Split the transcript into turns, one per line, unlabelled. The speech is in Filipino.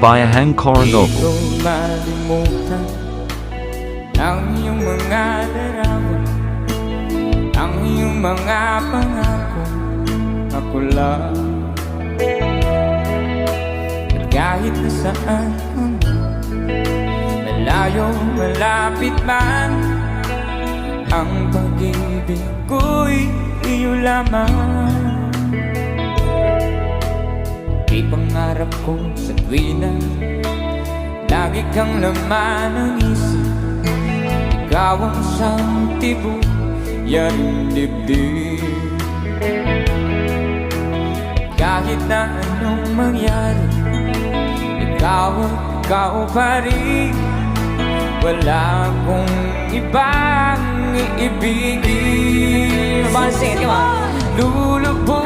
by Hang
Di
Coronado.
ko malimutan ang iyong mga larawan, ang iyong mga pangako. Ako lang, at kahit na saan ka man, malayo, malapit man, ang pag-ibig ko'y iyo lamang. Di pangarap ko sa tuwina, lagi kang laman ng isip. Ikaw ang siyang tibok, yaring dibdib. Kahit na anong mangyari, ikaw at ikaw pa rin. Wala akong ibang iibigin.
Basta, di ba?
Lulubog